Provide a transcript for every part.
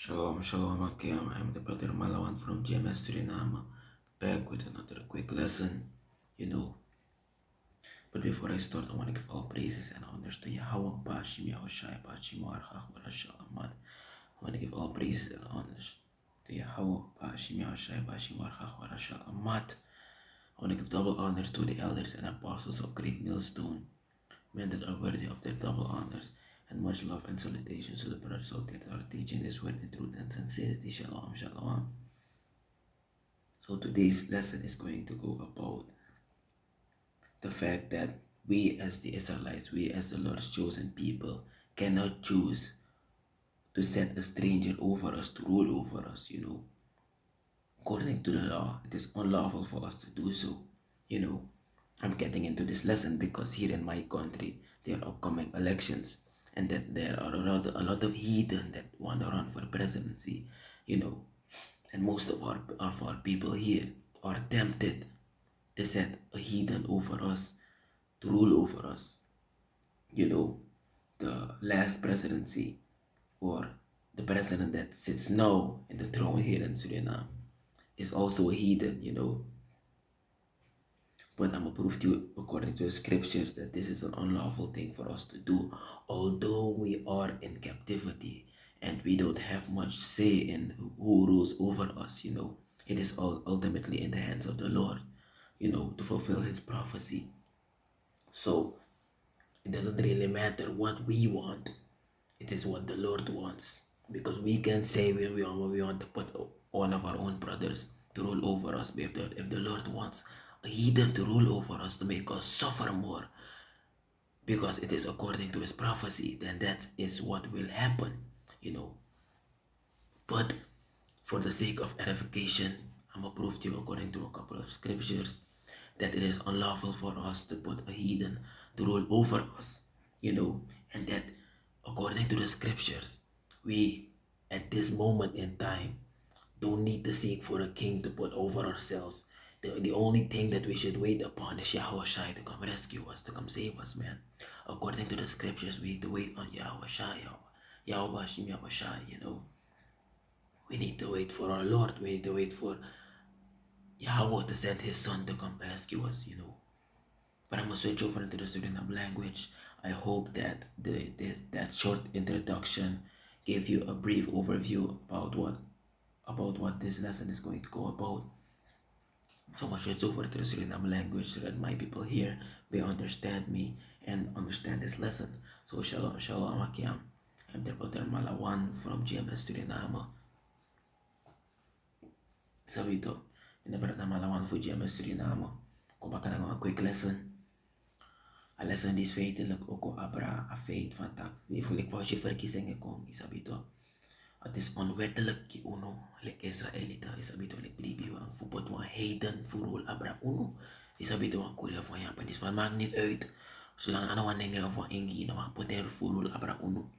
Shalom, shalom, Akim. I'm the brother Malawan from GMS Suriname, back with another quick lesson, you know. But before I start, I want to give all praises and honors to Yahweh, Bashim Yahushai, Bashim Archach, Barashal Ahmad. I want to give all praises and honors to Yahweh, Bashim Yahushai, Bashim Archach, Barashal Ahmad. I want to give double honors to the elders and apostles of Great Millstone, men that are worthy of their double honors, and much love and salutations to the brothers out there that are teaching this word in truth and sincerity. Shalom, shalom. So today's lesson is going to go about the fact that we as the Israelites, we as the Lord's chosen people, cannot choose to set a stranger over us, to rule over us, According to the law, it is unlawful for us to do so, you know. I'm getting into this lesson because here in my country, there are upcoming elections, and that there are a lot of heathen that want to run for presidency, you know. And most of our people here are tempted to set a heathen over us, to rule over us. You know, the last presidency, or the president that sits now in the throne here in Suriname, is also a heathen. But I'm going to prove to you, according to the scriptures, that this is an unlawful thing for us to do, although we are in captivity and we don't have much say in who rules over us. It is all ultimately in the hands of the Lord, to fulfill his prophecy. So it doesn't really matter what we want, it is what the Lord wants. Because we can say we want to put one of our own brothers to rule over us. But if the Lord wants a heathen to rule over us, to make us suffer more, because it is according to his prophecy, then that is what will happen. But for the sake of edification, I'm going to prove to you according to a couple of scriptures that it is unlawful for us to put a heathen to rule over us, and that according to the scriptures, we at this moment in time don't need to seek for a king to put over ourselves. The only thing that we should wait upon is Yahweh Shai to come rescue us, to come save us, man. According to the scriptures, we need to wait on Yahweh Shai, Yahweh Shim Yahweh Shai. We need to wait for our Lord. We need to wait for Yahweh to send his son to come rescue us. But I'm gonna switch over into the Suriname language. I hope that that short introduction gave you a brief overview about what this lesson is going to go about. So much switch over to the Suriname language so that my people here may understand me and understand this lesson. So shalom, shalom, Akiam. I'm the brother Malawan from GMS Suriname. Sabito, in the brother Malawan for GMS Suriname. Kom baka na een quick lesson. A lesson die is feitelijk ook al abra a feit van tak. Ik wou je verkiezingen kom, isabito. Het is onwettelijk ki uno, like Israelita, isabito, like preview ang voetbal van heden voor abra uno. Isabito ang kuya van Japan. Dus het maakt niet uit. Zolang ano wan dingen van ingi na mag poter voor abra uno.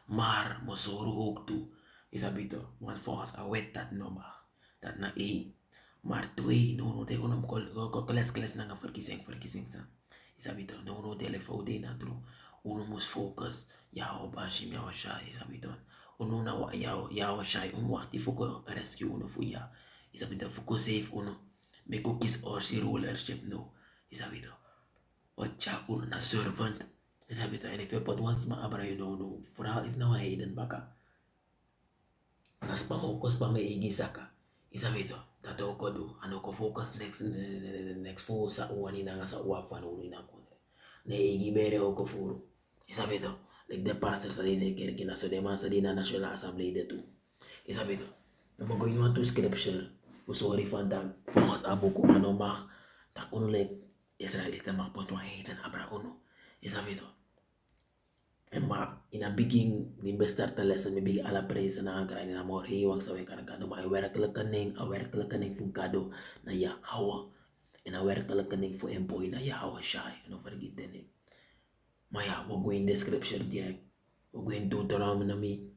Maar mosoro ook toe. Isabito, want volgens a wet dat no mag. Dat na één. Maar twee, no, de unom kles na nga verkiezing sa. Isabito, no, de le foude na true. Uno must focus. Yao bashim yao shai, isabito. Uno na wa yao shai, wakti fuko rescue uno fuya. Isabito, fuko save uno. Meko kiss or si rulership no. Isabito. Watcha uno na servant. Isabito, en if je pot once ma abra you no. Vooral if nou heden baka. Nas pamokos pa may igisaka. Isabito, tato ko do. Ano ko focus next fo sa uwani na nga sa uwa panuri na ko. Ne igibere o ko furo. Isabito, like the pastor sa din kerki na so de man sa din na National Assembly de tu. Isabito, na magoy mo to scripture. Usori van dag volgens abo ko ano mag tak uno like Israelita mag punt wa heten abra uno. Isabito. Ma ina biging nimbe-start na lesson may ala praise na ang karain na more hiwang sa way karagado ma aware kalakaning fugado na Yahweh and aware kalakaning fu empoy na Yahweh Shai ano forget din maya wag in the scripture direct wag in Deuteronomy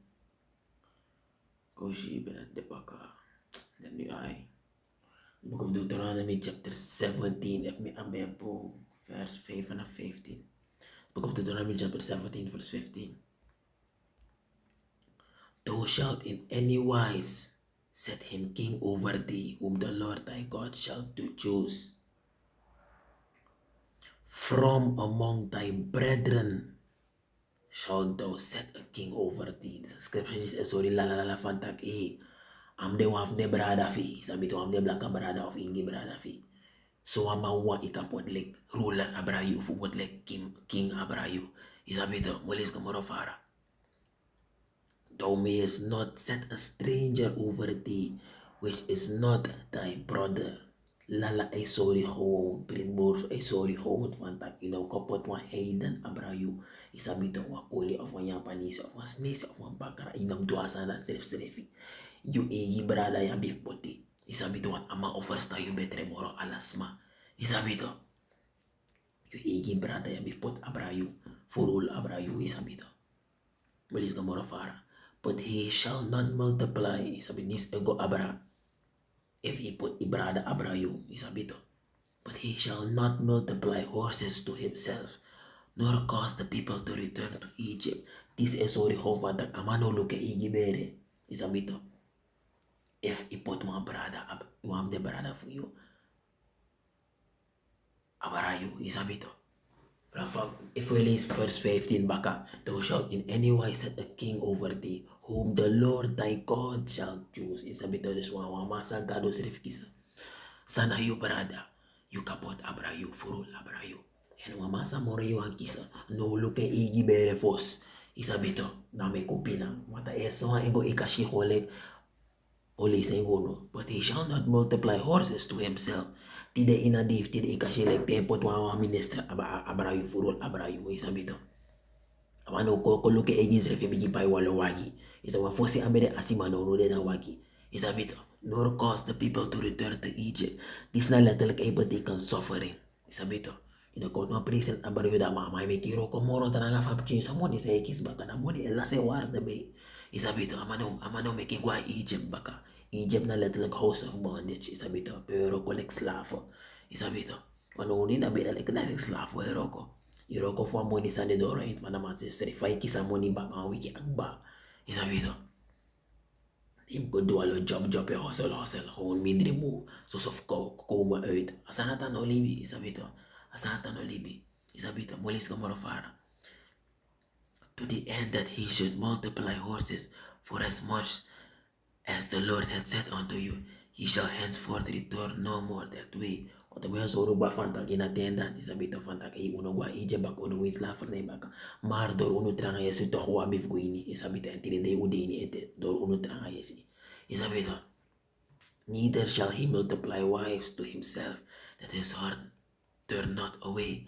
koshi berat de baka then I book of Deuteronomy chapter 17 if me ambepo verse 5 and 15. Book of Deuteronomy chapter 17 verse 15. Thou shalt in any wise set him king over thee, whom the Lord thy God shall to choose. From among thy brethren shalt thou set a king over thee. The scripture is sorry la la la fantak am de waf de brada fi. Sabi to am de blaka brada of ingi brada fi. So ama wa ikapot like ruler abrayu fupot like king abrayu. Isabi to molis kamorofara. Thou mayest not set a stranger over thee, which is not thy brother. Lala ay sorry gewoon, prinbors ay sorry gewoon van tak inaw kapot wa heiden abrayu. Isabi to wa kuli of wa Japanese of wa snese of wa bakara inam duasa na self-srefi. You egi brada ya bif poti. Isabi to wat ama offers tayo betre moro alasma. Isabi to. You egi brada ya bif pot abrayu. Furul abrayu isabi to. Malis ka moro fara. But he shall not multiply. Isabi nis ego abra. If he put ibrada abrayu, isabi to. But he shall not multiply horses to himself, nor cause the people to return to Egypt. This is sorry hova that amano look at igibere. Isabi to. If he put one brada, one the brada for you, abarayu, isabi to. If we read verse 15 baka, thou shalt in any wise set a king over thee, whom the Lord thy God shall choose. Isabi to this one, masa gados refkisa. Sana yu brada, yu kapot abrayu, furul abrayu. And wamasa more yu kisa, no look at igi bere fos. Isabi to, na me kupina. Mata ersawa ego ikashi holek, oli sengono. But he shall not multiply horses to himself. Tide inadif, tide ikashi like tempo to minister abrayu furul abrayu. Isabi to. Amano ko look at egis refi bigi pai walo wagi. Isa wa fosi ambere asima no de na wagi. Isabi to. Nor cause the people to return to Egypt. This na letterlijk ay betekent suffering. Isabi to. Ina ko no present abrayu da mama may kiro ko moro tananga fapchin sa mo di sa ekis baka na mo ni elase warde be. Isabi to amano me kigwa Egypt baka. Egypt na letterlijk house of bondage. Isabi to. Pero ko like slave. Isabi to. Ano ni na be like na slave eroko. Iroko fwa moni sa de doro int manaman se fay kisa moni baka wiki agba. Isabi to. Him ko do alo job e hustle gewoon mindre mo so of komen uit asanata no libi isabito asanata no libi isabito molis ka morofara to the end that he should multiply horses for as much as the Lord had said unto you. He shall henceforth return no more that way. Oto mo yan so ba fantak inatendan isabito fantak ay uno gwa ije bak uno wins la ferne baka mar dor uno tranga yesi to kwa bif guini isabito entire day udeni ete dor uno tranga yesi isabito. Neither shall he multiply wives to himself, that his heart turn not away.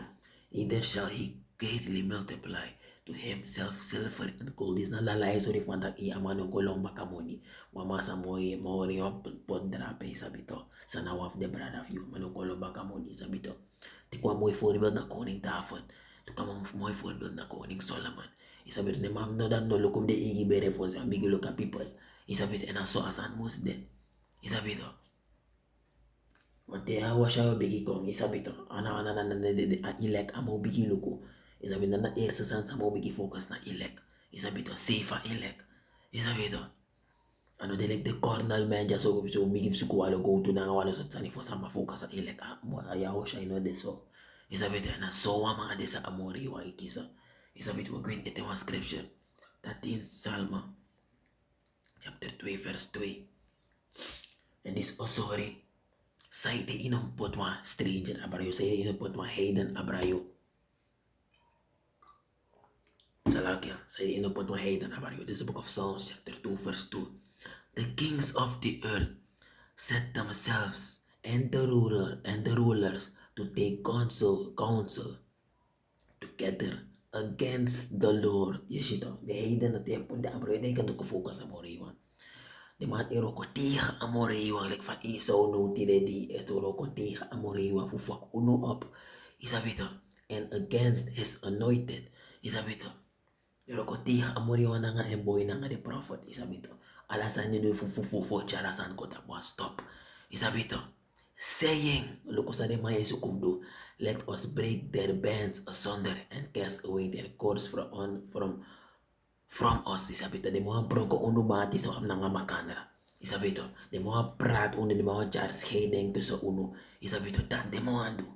Neither shall he greatly multiply to himself silver and gold. Is na lalay sorry fantak i amano kolong bakamoni. Wamasa moy mori pot drape sabito. Sa nawaf de brada of you mano kolong bakamoni sabito. Tikwa moy voorbeeld na koning David. Tukwa moy voorbeeld na koning Solomon. Isabito ne mam no dan no lukum de igi bere fos ambigi loka people. Isabito en aso asan mus de. Isabito. Wante hawa siya bigi kong isabito. Ana ilek amo bigi luko. Isabito na eerste sans amo bigi focus na ilek. Isabito safe ilek. Isabito. Ano delek de cornal menja so bigi suku walo go to na walo sa tsani fo sama focus sa ilek. Mo ayaw siya ino de so. Isabito na so wa mga de sa amori wa ikisa. Isabito wagwin ito wa scripture. That in Psalm chapter 2 verse 2. And this also sorry. Saite inong pot wa stranger abrayo. Saite inong pot wa heathen abrayo. Salakya. Saite inong pot wa heathen abrayo. This is the book of Psalms chapter 2 verse 2. The kings of the earth set themselves and the rulers to take counsel together against the Lord. Yes, ito. The heathen na tempo da abrayo. Dahil ka focus sa moriwan. De mat eroko tiga amoreiwa like van iso no tide di etoroko tiga amoreiwa fufak uno up isabito and against his anointed isabito eroko tiga amoreiwa na nga emboy na nga the prophet isabito alasan ni do fufu charasan ko tapos stop isabito saying loko sa de maya sukubdo let us break their bands asunder and cast away their cords from from us, isabito, de mga broke uno bati sa mga makanra. Isabito, de mga prat uno de mga jar scheiding to sa uno. Isabito, dat de mga do.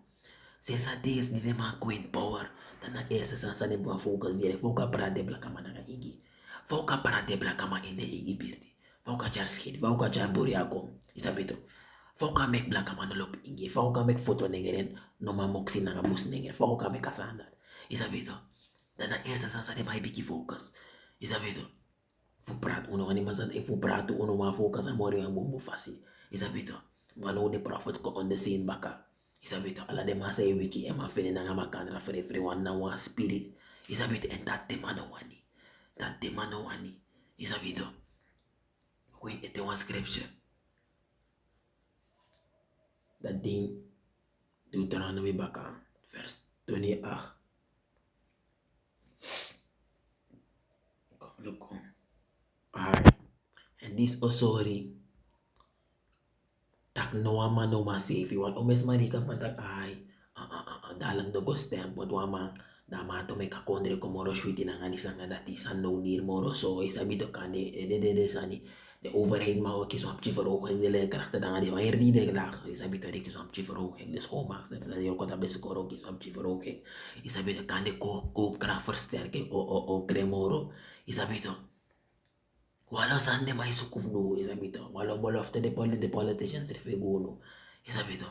Sesa dis di de mga queen power. Tana esa sa de mga focus dire. Foka prat de blaka mana nga igi. Foka prat de blaka ma inde igi birti. Foka jar scheid, foka jar buri ako. Isabito. Foka mek blaka mana lop ingi. Foka mek foto negeren no mamoksi na nga bus negeren. Foka mek kasanda. Isabito. Tana esa sa de mga biki focus. Isabito. Fu prato uno ani masat e fu prato uno ma focus amore ang bumbu fasi. Isabito. Mano de prophet ko on the scene baka. Isabito ala de masa e wiki e ma fene na nga makanra fere fere wan na wa spirit. Isabito en tate mano wani. Tate mano wani. Isabito. Kuin ete wan scripture. Dat ding Deuteronomy baka verse 28. Look. Alright. And this sorry. Tak noa ma no ma safe. Wan omes marika pantak ay. Dalang dogos tempo wama dama to may kakondre ko moro shwiti na nga ni sanga dati sa no dir moro so isabito kani de sani de overhead ma o kiso apchi for ok de karakter da nga di erdi de lak isabito de kiso apchi for ok de so max dat sa yo ko tabe skoro kiso apchi for ok isabito kani ko karak versterke o kremoro isabito walau sande mai sukuf no isabito walau bolo after the politicians refeguno isabito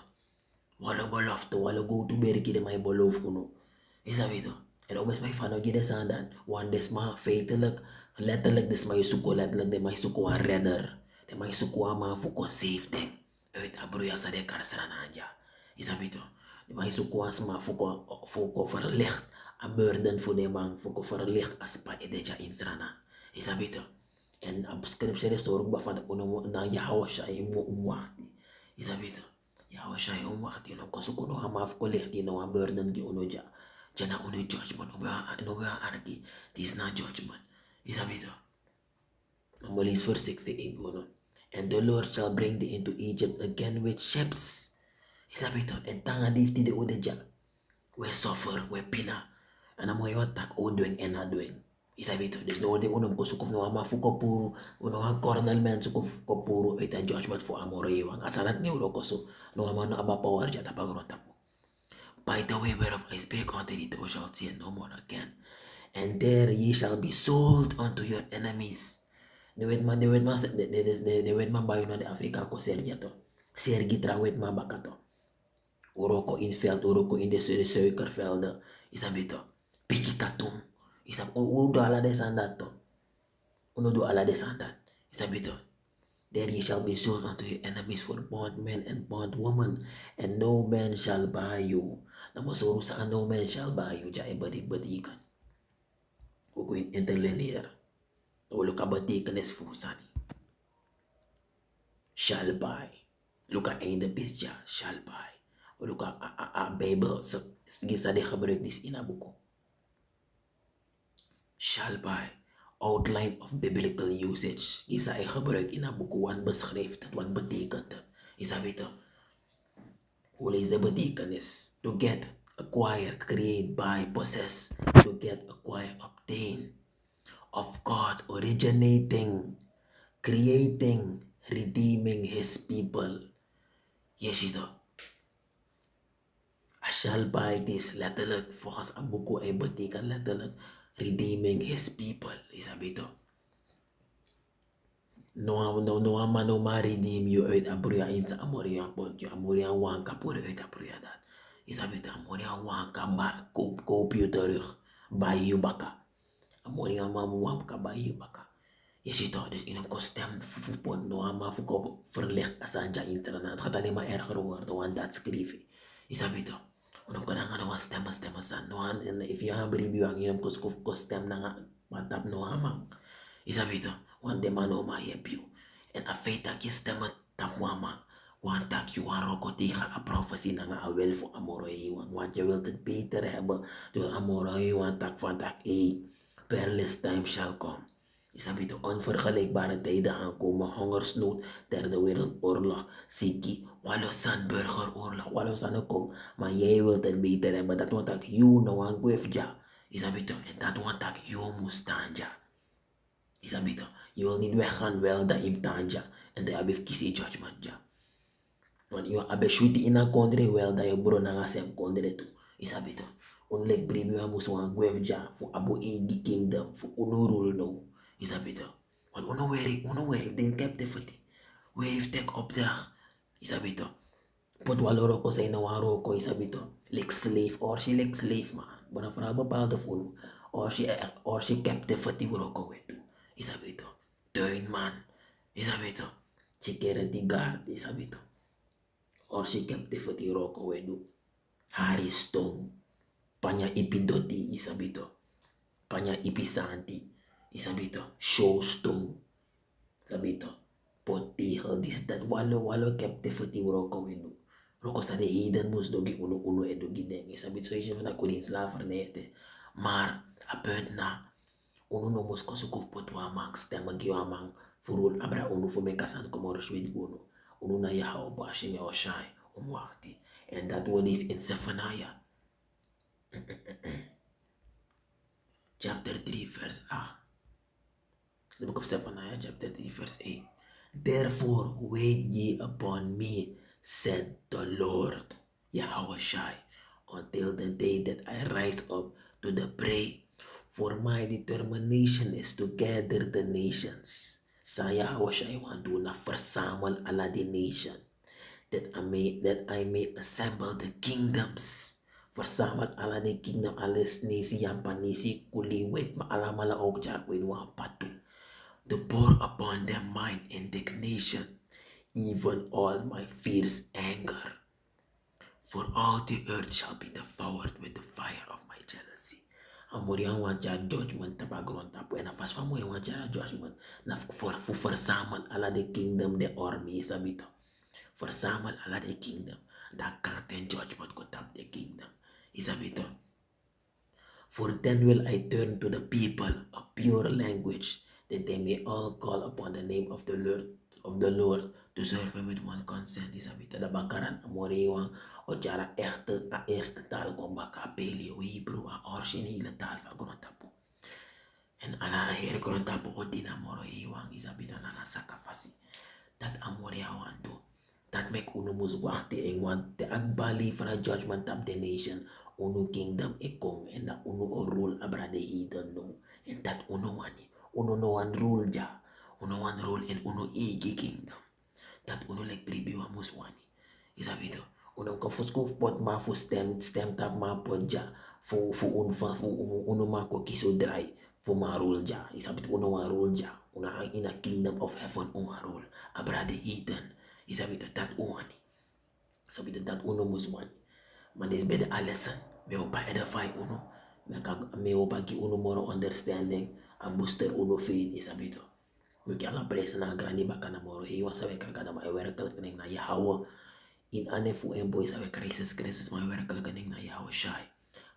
walau bolofto walau go to berki de may bolof kuno isabito and always may fano gida sandan one des ma feitelijk letterlijk des may suko letterlijk de may suko a redder de may suko a ma fuko safe thing uit abruya sa de karsrananja isabito de may suko as ma fuko verlicht a burden voor de man fuko verlicht as pa edeja insrana isabito en ab scripture sorg ba van uno na yahawa siya mo umwakti isabito yawa siya yung wakati lang kasi kuno hamaf ko lehti no ang burden ki uno ja jana uno judgment no ba arki this is not judgment isabito Numbers verse 68 uno and the Lord shall bring thee into Egypt again with ships isabito and tanga difti de ude ja we suffer we pina ana mo yo tak odweng en adweng isabito there's no de uno ko sukuf no ama fuko puro uno ha cornel man sukuf ko puro ita judgment for amore iwang asarat ni uro ko so no ama no aba power ja tapagron tapo by the way whereof I spake unto thee thou shalt see it no more again and there ye shall be sold unto your enemies de wet man bayo na de Afrika ko serja to sergi trawet ma bakato uro ko in veld uro ko in de suikervelden isabito piki katung isab udo ala de sandat to uno do ala de sandat isabito there ye shall be sold unto your enemies for bondmen and bondwoman and no man shall buy you namasuro sa no man shall buy you ja ibadi-badikan uko in interlinear ulo kabatikan es fusani shall buy luka einde bisja shall buy luka a Bible sa gisa de gebruik dis inabuko shall buy outline of biblical usage. Isa ay gebruik in een boek wat beschrijft het, wat betekent het. Isa weet hoe is de betekenis? To get, acquire, create, buy, possess. To get, acquire, obtain. Of God, originating, creating, redeeming his people. Yes, ito. I shall buy this letterlijk volgens een boek ay betekent letterlijk redeeming his people. Isabi ito. No ma redeem you uit abruya insa amoria pot you amoria wanka pure uit abruya dat. Isabi ito amoria wanka ba koop you terug by you baka. Amoria mamu wanka by you baka. Je ziet toch, dus in een kostem voetbal no ma verkoop verlicht asanja internet. Het gaat alleen maar erger worden, want dat schreef ik. Isabi ito. Unang kadang was stem san no and if you have review ang ilang kostem na nga matap no hamang isabi ito one de mano ma you and a fate ki stem tap wama one tak you wan rokoti ka a prophecy na nga awel for amoro iwan want you will that beter hebben to amoro iwan tak van tak perilous time shall come. Isabi ito, onvergelijkbare tijden gaan komen, hongersnood, derde wereldoorlog, ziekte, walosan burgeroorlog, walosan kom, maar jij wilt het beter hebben, dat want dat you no one gwef ja. Isabi ito, en dat want dat you moest staan ja. Isabito, je wil niet weggaan wel dat je tanja en dat je hebt kiezen judgment ja. Want je hebt shuti in een country wel dat je bro na sem country toe. Isabito, onlek bribi wa musu wan gwef ja fu abo egi kingdom fu uno rule no. Isabito, want uno weri den captivity. We heeft tek opdracht. Isabito, pot waloro ko sa inawaro ko isabito. Like slave or she like slave man. But vooral bepaalde voelen. Or she captivity bro ko wetu. Isabito. Tuinman. Isabito. Security guard. Isabito. Or she captivity roko wedu. Hari stone. Panya ipidoti. Isabito. Panya ipisanti. Isabito. Show stone. Isabito. Potihel this that walo captivity roko wedu. Roko sa de eden mus dogi uno dogi deng. Isabito so je van kodin slavernij. Maar a punt na uno no mus kosukuf potwa mang stemma giwa mang furul abra uno fu me kasan komoro shwid uno. Uno na yaha obo ashime oshai umwakti. And that one is in Zephaniah chapter 3 verse 8. The book of Zephaniah chapter 3 verse 8. Therefore wait ye upon me, said the Lord Yahweh Shai, until the day that I rise up to the prey. For my determination is to gather the nations. Saya Yahweh Shai want to na verzamel alla the nation. That I may assemble the kingdoms. Verzamel alla the kingdom, alles nasi yang panisi kuliwet maalamala ook jar kuin patu. To pour upon them mine indignation, even all my fierce anger. For all the earth shall be devoured with the fire of my jealousy. Amorian wajar judgment tapagron tapo en afas famori wajar judgment na for verzamel alla the kingdom the army sabito. Verzamel alla the kingdom that can't judgment go tap the kingdom. Isabito. For then will I turn to the people a pure language, that they may all call upon the name of the Lord to serve him with one consent. Isabita da bakaran amoriwang o jara echte a eerste taal kon baka peli o Hebrew a originele taal van grondtapo. En ala here grondtapo o dinamoro iwang isabita nana sakafasi. Dat amoria wanto. Dat mek uno mus wachten en want de akbali van a judgment of the nation. Uno kingdom ekong en dat uno o rule abra de eden no. En dat uno wani. Uno no one rule ja. Uno one rule en uno igi kingdom. Dat uno lek pribi wa mus wani. Isabito. Uno ka fuskuf pot ma fu stem tap ma pot ja. Fu uno ma ko kiso dry. Fu ma rule ja. Isabito uno wa rule ja. Uno in a kingdom of heaven uno rule. Abra de eden. Isabito dat uwani. Isabito dat uno mus wani. Maar dit is bij de lessen. Me opa edify uno. Me opa gi uno more understanding. A booster uno faith is abito. Me ki ala presa na grandi baka na moro. Iwan sawe kagada ma werkelijk ning na Yahweh. In anefu en boy sawe crisis ma werkelijk ning na Yahweh Shai. I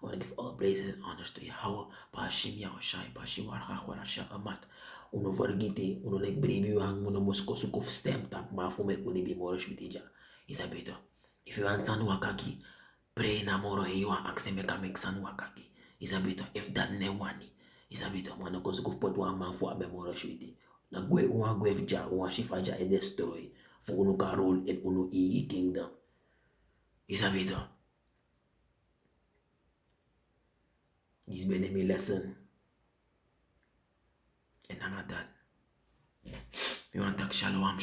want to give all praises and honors to Yahweh. Pashim Yahweh Shai. Pashim wargach warasha amat. Uno vergiti. Uno like brebi wang. Uno musko sukuf stem tap. Ma fu me kuni bi moro shmitija. Is abito. If you want san wakaki. Pray na moro iwa akse meka mek san wakaki. Isabito, if that ne wani. Isabito, mwana kosukuf pot wa man fu abe moro shwiti. Na gwe uwa gwe vja, uwa shifaja e destroy. Fu unu ka rule en unu igi kingdom. Isabito. This been my lesson. En hanga dat. You want tak shalom.